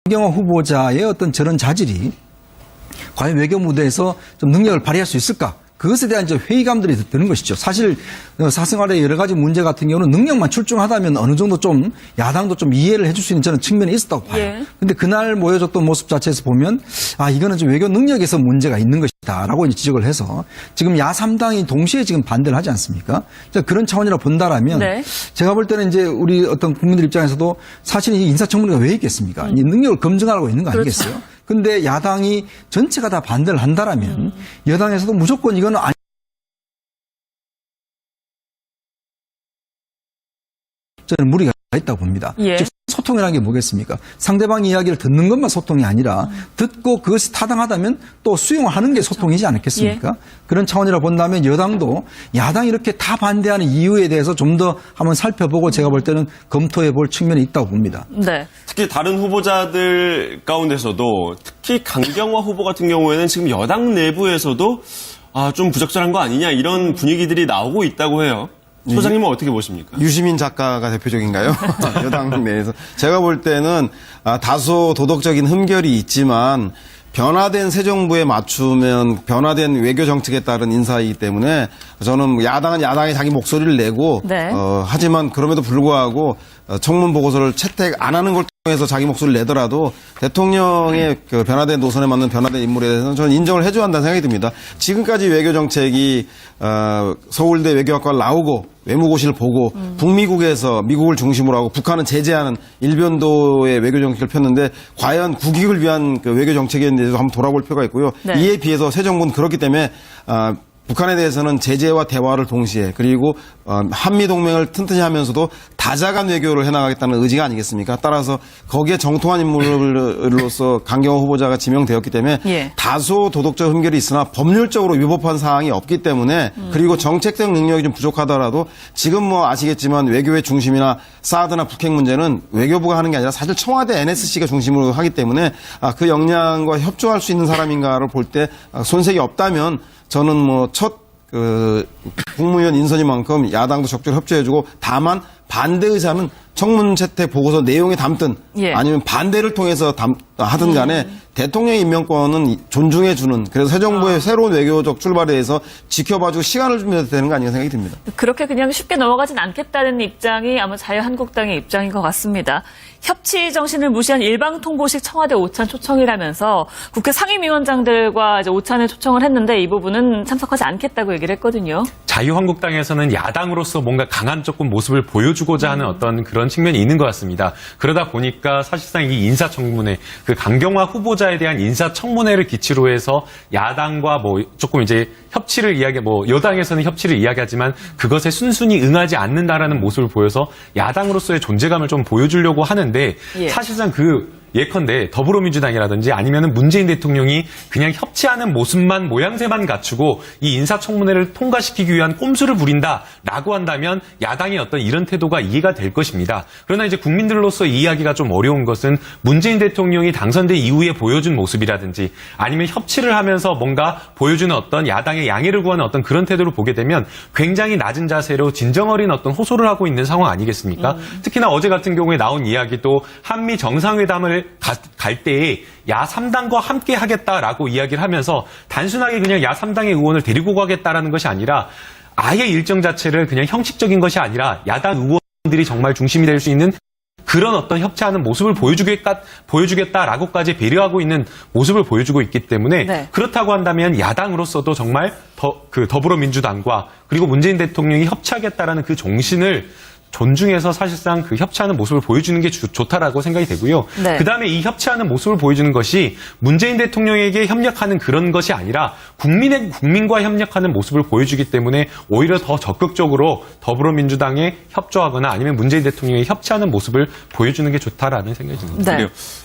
강경화 후보자의 어떤 저런 자질이 과연 외교 무대에서 좀 능력을 발휘할 수 있을까? 그것에 대한 이제 회의감들이 드는 것이죠. 사실 사생활의 여러 가지 문제 같은 경우는 능력만 출중하다면 어느 정도 좀 야당도 좀 이해를 해줄 수 있는 저는 측면이 있었다고 봐요. 그런데 그날 모여졌던 모습 자체에서 보면 이거는 좀 외교 능력에서 문제가 있는 것이다라고 이제 지적을 해서 지금 야3당이 동시에 지금 반대를 하지 않습니까? 그런 차원이라 본다라면 제가 볼 때는 이제 우리 어떤 국민들 입장에서도 사실 이 인사청문회가 왜 있겠습니까? 이 능력을 검증하고 있는 거 아니겠어요? 근데 야당이 전체가 다 반대를 한다라면 여당에서도 무조건 이거는 저는 무리가 있다고 봅니다. 즉 소통이라는 게 뭐겠습니까? 상대방 이야기를 듣는 것만 소통이 아니라 듣고 그것이 타당하다면 또 수용하는 게 소통이지 않겠습니까? 그런 차원이라 본다면 여당도 야당이 이렇게 다 반대하는 이유에 대해서 좀 더 한번 살펴보고 제가 볼 때는 검토해 볼 측면이 있다고 봅니다. 특히 다른 후보자들 가운데서도 특히 강경화 후보 같은 경우에는 지금 여당 내부에서도 좀 부적절한 거 아니냐 이런 분위기들이 나오고 있다고 해요. 소장님은 어떻게 보십니까? 유시민 작가가 대표적인가요? 여당 내에서. 제가 볼 때는 다소 도덕적인 흠결이 있지만 변화된 새 정부에 맞추면 변화된 외교 정책에 따른 인사이기 때문에 저는 야당은 야당이 자기 목소리를 내고 하지만 그럼에도 불구하고 청문 보고서를 채택 안 하는 걸 통해서 자기 목소리를 내더라도 대통령의 그 변화된 노선에 맞는 변화된 인물에 대해서는 저는 인정을 해줘야 한다는 생각이 듭니다. 지금까지 외교 정책이 서울대 외교학과를 나오고 외무고시를 보고 북미국에서 미국을 중심으로 하고 북한은 제재하는 일변도의 외교 정책을 폈는데 과연 국익을 위한 그 외교 정책이었는지도 한번 돌아볼 필요가 있고요. 이에 비해서 새 정부는 그렇기 때문에 북한에 대해서는 제재와 대화를 동시에 그리고 한미동맹을 튼튼히 하면서도 다자간 외교를 해나가겠다는 의지가 아니겠습니까? 따라서 거기에 정통한 인물로서 강경화 후보자가 지명되었기 때문에 다소 도덕적 흠결이 있으나 법률적으로 위법한 사항이 없기 때문에 그리고 정책적 능력이 좀 부족하더라도 지금 뭐 아시겠지만 외교의 중심이나 사드나 북핵 문제는 외교부가 하는 게 아니라 사실 청와대 NSC가 중심으로 하기 때문에 그 역량과 협조할 수 있는 사람인가를 볼 때 손색이 없다면 저는 뭐 첫 국무위원 인선이만큼 야당도 적극적으로 협조해주고 다만 반대 의사는 청문 채택 보고서 내용에 담든 아니면 반대를 통해서 하든 간에 대통령의 임명권은 존중해주는 그래서 새 정부의 새로운 외교적 출발에 대해서 지켜봐주고 시간을 주면 되는 거 아닌가 생각이 듭니다. 그렇게 그냥 쉽게 넘어가진 않겠다는 입장이 아마 자유한국당의 입장인 것 같습니다. 협치 정신을 무시한 일방통보식 청와대 오찬 초청이라면서 국회 상임위원장들과 이제 오찬을 초청을 했는데 이 부분은 참석하지 않겠다고 얘기를 했거든요. 자유한국당에서는 야당으로서 뭔가 강한 조금 모습을 보여주고자 하는 어떤 그런 측면이 있는 것 같습니다. 그러다 보니까 사실상 이 인사청문회, 그 강경화 후보자에 대한 인사청문회를 기치로 해서 야당과 뭐 조금 이제 협치를 여당에서는 협치를 이야기하지만 그것에 순순히 응하지 않는다라는 모습을 보여서 야당으로서의 존재감을 좀 보여주려고 하는데 사실상 예컨대 더불어민주당이라든지 아니면은 문재인 대통령이 그냥 협치하는 모습만 모양새만 갖추고 이 인사청문회를 통과시키기 위한 꼼수를 부린다라고 한다면 야당의 어떤 이런 태도가 이해가 될 것입니다. 그러나 이제 국민들로서 이해하기가 좀 어려운 것은 문재인 대통령이 당선된 이후에 보여준 모습이라든지 아니면 협치를 하면서 뭔가 보여주는 어떤 야당의 양해를 구하는 어떤 그런 태도를 보게 되면 굉장히 낮은 자세로 진정어린 어떤 호소를 하고 있는 상황 아니겠습니까? 특히나 어제 같은 경우에 나온 이야기도 한미 정상회담을 갈 때에 야3당과 함께 하겠다라고 이야기를 하면서 단순하게 그냥 야3당의 의원을 데리고 가겠다라는 것이 아니라 아예 일정 자체를 그냥 형식적인 것이 아니라 야당 의원들이 정말 중심이 될 수 있는 그런 어떤 협치하는 모습을 보여주겠다라고까지 배려하고 있는 모습을 보여주고 있기 때문에 그렇다고 한다면 야당으로서도 정말 더불어민주당과 그리고 문재인 대통령이 협치하겠다라는 그 정신을 존중해서 사실상 그 협치하는 모습을 보여주는 게 좋다라고 생각이 되고요. 그다음에 이 협치하는 모습을 보여주는 것이 문재인 대통령에게 협력하는 그런 것이 아니라 국민과 협력하는 모습을 보여주기 때문에 오히려 더 적극적으로 더불어민주당에 협조하거나 아니면 문재인 대통령에 협치하는 모습을 보여주는 게 좋다라는 생각이 듭니다.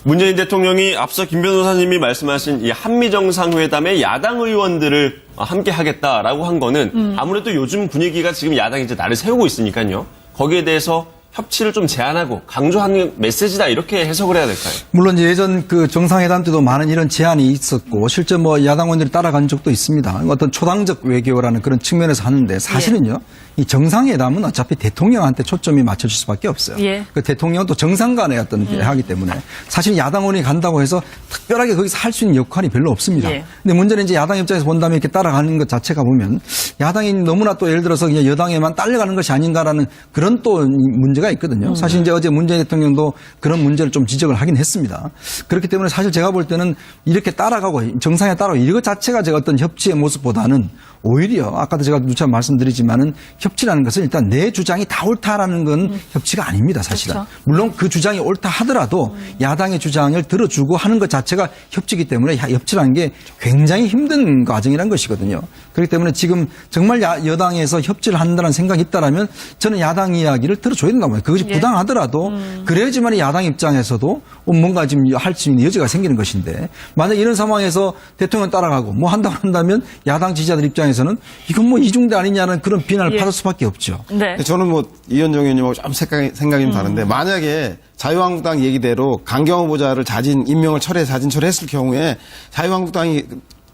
문재인 대통령이 앞서 김 변호사님이 말씀하신 이 한미정상회담에 야당 의원들을 함께 하겠다라고 한 거는 아무래도 요즘 분위기가 지금 야당이 이제 날을 세우고 있으니까요. 거기에 대해서 협치를 좀 제안하고 강조하는 메시지다 이렇게 해석을 해야 될까요? 물론 예전 그 정상회담 때도 많은 이런 제안이 있었고 실제 뭐 야당 의원들이 따라간 적도 있습니다. 어떤 초당적 외교라는 그런 측면에서 하는데 사실은요 이 정상회담은 어차피 대통령한테 초점이 맞춰질 수밖에 없어요. 예. 그 대통령은 또 정상 간의 어떤 하기 때문에 사실 야당원이 간다고 해서 특별하게 거기서 할 수 있는 역할이 별로 없습니다. 예. 근데 문제는 이제 야당 입장에서 본다면 이렇게 따라가는 것 자체가 보면 야당이 너무나 또 예를 들어서 그냥 여당에만 딸려가는 것이 아닌가라는 그런 또 문제가 있거든요. 사실 이제 어제 문재인 대통령도 그런 문제를 좀 지적을 하긴 했습니다. 그렇기 때문에 사실 제가 볼 때는 이렇게 따라가고 정상에 따라가고 이것 자체가 제가 어떤 협치의 모습보다는 오히려 아까도 제가 누차 말씀드리지만은 협치라는 것은 일단 내 주장이 다 옳다라는 건 협치가 아닙니다, 사실은. 그렇죠. 물론 그 주장이 옳다 하더라도 야당의 주장을 들어주고 하는 것 자체가 협치이기 때문에 협치라는 게 굉장히 힘든 과정이라는 것이거든요. 그렇기 때문에 지금 정말 여당에서 협치를 한다는 생각이 있다라면 저는 야당 이야기를 들어줘야 된다고 봐요. 그것이 부당하더라도 그래야지만 야당 입장에서도 뭔가 지금 할 수 있는 여지가 생기는 것인데 만약 이런 상황에서 대통령 따라가고 뭐 한다고 한다면 야당 지지자들 입장에서는 이건 뭐 이중대 아니냐는 그런 비난을 받을 수밖에 없죠. 네. 저는 뭐 이현정 의원님하고 좀 생각이 다른데 만약에 자유한국당 얘기대로 강경 후보자를 임명을 자진 철회했을 경우에 자유한국당이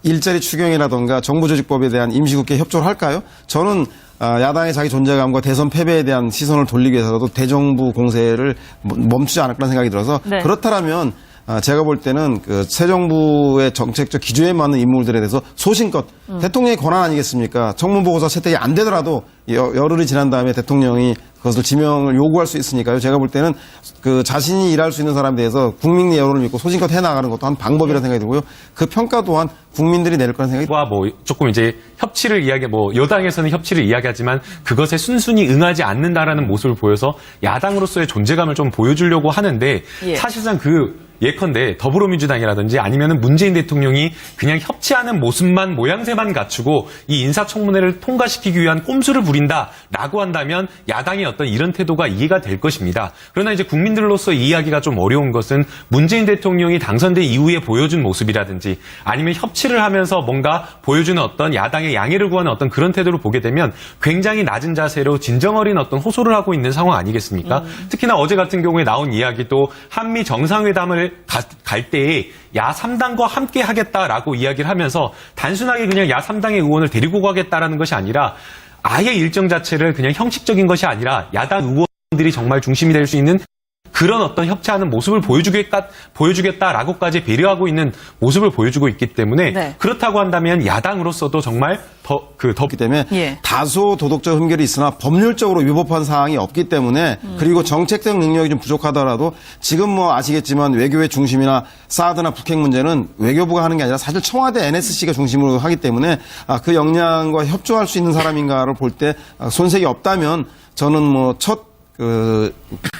일자리 추경이라든가 정부조직법에 대한 임시국회 협조를 할까요? 저는 야당의 자기 존재감과 대선 패배에 대한 시선을 돌리기 위해서라도 대정부 공세를 멈추지 않을 거라는 생각이 들어서 네. 그렇다면 제가 볼 때는 그 새 정부의 정책적 기조에 맞는 인물들에 대해서 소신껏 대통령의 권한 아니겠습니까? 청문보고서 채택이 안 되더라도 열흘이 지난 다음에 대통령이 그것을 지명을 요구할 수 있으니까요. 제가 볼 때는 그 자신이 일할 수 있는 사람에 대해서 국민의 여론을 믿고 소신껏 해나가는 것도 한 방법이라는 생각이 들고요. 그 평가 또한 국민들이 내릴 거라는 생각이 듭니다. 뭐 조금 이제 협치를 여당에서는 협치를 이야기하지만 그것에 순순히 응하지 않는다라는 모습을 보여서 야당으로서의 존재감을 좀 보여주려고 하는데 예. 사실상 예컨대 더불어민주당이라든지 아니면은 문재인 대통령이 그냥 협치하는 모습만 모양새만 갖추고 이 인사청문회를 통과시키기 위한 꼼수를 부린다라고 한다면 야당의 어떤 이런 태도가 이해가 될 것입니다. 그러나 이제 국민들로서 이해하기가 좀 어려운 것은 문재인 대통령이 당선된 이후에 보여준 모습이라든지 아니면 협치를 하면서 뭔가 보여주는 어떤 야당의 양해를 구하는 어떤 그런 태도를 보게 되면 굉장히 낮은 자세로 진정어린 어떤 호소를 하고 있는 상황 아니겠습니까? 특히나 어제 같은 경우에 나온 이야기도 한미 정상회담을 갈 때에 야 3당과 함께 하겠다라고 이야기를 하면서 단순하게 그냥 야 3당의 의원을 데리고 가겠다라는 것이 아니라 아예 일정 자체를 그냥 형식적인 것이 아니라 야당 의원들이 정말 중심이 될 수 있는 그런 어떤 협치하는 모습을 보여주겠다라고까지 배려하고 있는 모습을 보여주고 있기 때문에 네. 그렇다고 한다면 야당으로서도 정말 없기 때문에 예. 다소 도덕적 흠결이 있으나 법률적으로 위법한 사항이 없기 때문에 그리고 정책적 능력이 좀 부족하더라도 지금 뭐 아시겠지만 외교의 중심이나 사드나 북핵 문제는 외교부가 하는 게 아니라 사실 청와대 NSC가 중심으로 하기 때문에 그 역량과 협조할 수 있는 사람인가를 볼 때 손색이 없다면 저는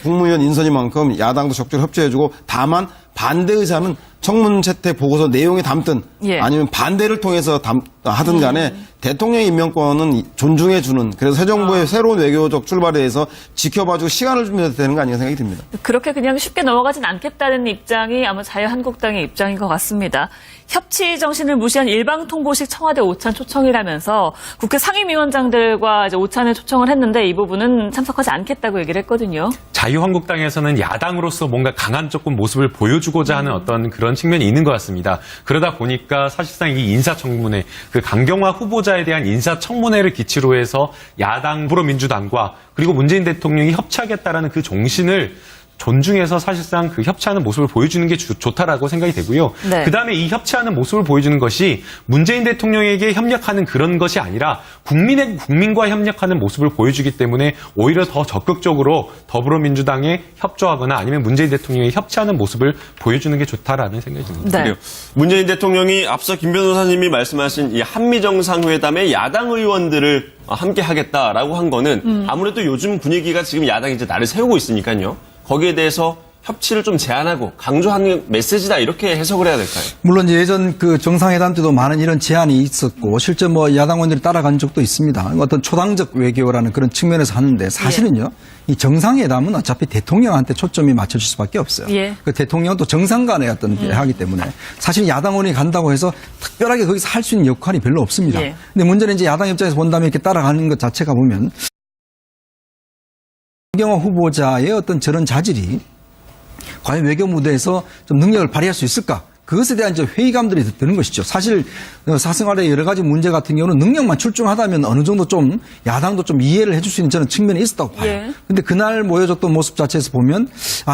국무위원 인선인 야당도 적극적으로 협조해주고 다만 반대 의사는 청문 채택 보고서 내용에 담든 예. 아니면 반대를 통해서 하든 간에 대통령 임명권은 존중해주는 그래서 새 정부의 새로운 외교적 출발에 대해서 지켜봐주고 시간을 주면 되는 거 아닌가 생각이 듭니다. 그렇게 그냥 쉽게 넘어가진 않겠다는 입장이 아마 자유한국당의 입장인 것 같습니다. 협치 정신을 무시한 일방통보식 청와대 오찬 초청이라면서 국회 상임위원장들과 이제 오찬을 초청을 했는데 이 부분은 참석하지 않겠다고 얘기를 했거든요. 자유한국당에서는 야당으로서 뭔가 강한 조금 모습을 보여주고자 하는 어떤 그런 측면이 있는 것 같습니다. 그러다 보니까 사실상 이 인사청문회, 그 강경화 후보자에 대한 인사청문회를 기치로 해서 야당 더불어민주당과 그리고 문재인 대통령이 협치하겠다라는 그 정신을 존중해서 사실상 그 협치하는 모습을 보여주는 게 좋다라고 생각이 되고요. 네. 그다음에 이 협치하는 모습을 보여주는 것이 문재인 대통령에게 협력하는 그런 것이 아니라 국민과 협력하는 모습을 보여주기 때문에 오히려 더 적극적으로 더불어민주당에 협조하거나 아니면 문재인 대통령이 협치하는 모습을 보여주는 게 좋다라는 생각이 듭니다. 네. 그래요. 문재인 대통령이 앞서 김 변호사님이 말씀하신 이 한미 정상회담에 야당 의원들을 함께 하겠다라고 한 거는 아무래도 요즘 분위기가 지금 야당이 이제 날을 세우고 있으니까요. 거기에 대해서 협치를 좀 제안하고 강조하는 메시지다 이렇게 해석을 해야 될까요? 물론 예전 그 정상회담 때도 많은 이런 제안이 있었고 실제 야당 의원들이 따라간 적도 있습니다. 어떤 초당적 외교라는 그런 측면에서 하는데 사실은요. 이 정상회담은 어차피 대통령한테 초점이 맞춰질 수밖에 없어요. 예. 그 대통령은 또 정상 간의 어떤 하기 때문에 사실 야당 의원이 간다고 해서 특별하게 거기서 할 수 있는 역할이 별로 없습니다. 예. 근데 문제는 이제 야당 입장에서 본다면 이렇게 따라가는 것 자체가 보면 강경화 후보자의 어떤 저런 자질이 과연 외교 무대에서 좀 능력을 발휘할 수 있을까? 그것에 대한 이제 회의감들이 드는 것이죠. 사실 사생활의 여러 가지 문제 같은 경우는 능력만 출중하다면 어느 정도 좀 야당도 좀 이해를 해줄 수 있는 저는 측면이 있었다고 봐요. 예. 근데 그날 모여졌던 모습 자체에서 보면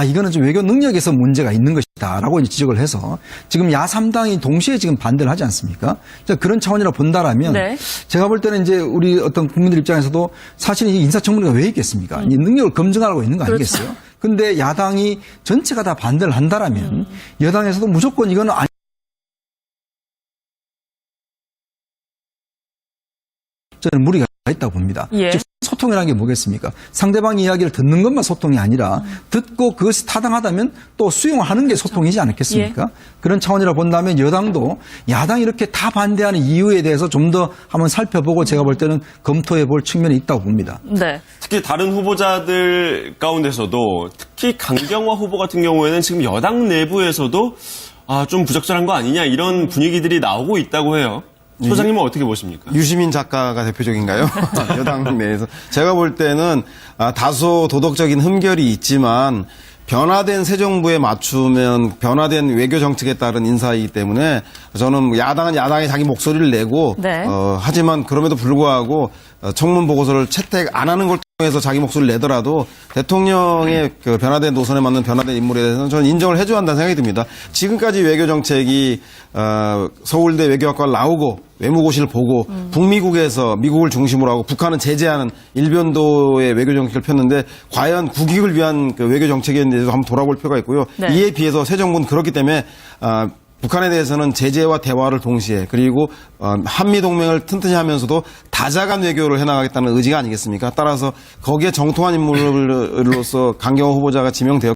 이거는 좀 외교 능력에서 문제가 있는 것이다라고 이제 지적을 해서 지금 야3당이 동시에 지금 반대를 하지 않습니까? 그런 차원이라 본다라면 네. 제가 볼 때는 이제 우리 어떤 국민들 입장에서도 사실 이 인사청문회가 왜 있겠습니까? 이 능력을 검증하라고 있는 거 아니겠어요? 그렇죠. 근데 야당이 전체가 다 반대를 한다라면 여당에서도 무조건 이거는 저는 무리가 있다고 봅니다. 예. 즉 소통이라는 게 뭐겠습니까? 상대방 이야기를 듣는 것만 소통이 아니라 듣고 그것이 타당하다면 또 수용하는 게 소통이지 않겠습니까? 그런 차원이라 본다면 여당도 야당이 이렇게 다 반대하는 이유에 대해서 좀 더 한번 살펴보고 제가 볼 때는 검토해 볼 측면이 있다고 봅니다. 네. 특히 다른 후보자들 가운데서도 특히 강경화 후보 같은 경우에는 지금 여당 내부에서도 좀 부적절한 거 아니냐 이런 분위기들이 나오고 있다고 해요. 소장님은 어떻게 보십니까? 유시민 작가가 대표적인가요? 여당 내에서. 제가 볼 때는 다소 도덕적인 흠결이 있지만 변화된 새 정부에 맞추면 변화된 외교 정책에 따른 인사이기 때문에 저는 야당은 야당의 자기 목소리를 내고 네. 하지만 그럼에도 불구하고 청문 보고서를 채택 안 하는 걸 통해서 자기 목소리를 내더라도 대통령의 그 변화된 노선에 맞는 변화된 인물에 대해서는 저는 인정을 해줘야 한다는 생각이 듭니다. 지금까지 외교 정책이 서울대 외교학과를 나오고 외무고시를 보고 북미국에서 미국을 중심으로 하고 북한은 제재하는 일변도의 외교 정책을 폈는데 과연 국익을 위한 그 외교 정책에 대해서 한번 돌아볼 필요가 있고요. 네. 이에 비해서 새 정부는 그렇기 때문에 북한에 대해서는 제재와 대화를 동시에 그리고 한미 동맹을 튼튼히 하면서도 다자간 외교를 해나가겠다는 의지가 아니겠습니까? 따라서 거기에 정통한 인물로서 강경화 후보자가 지명되었.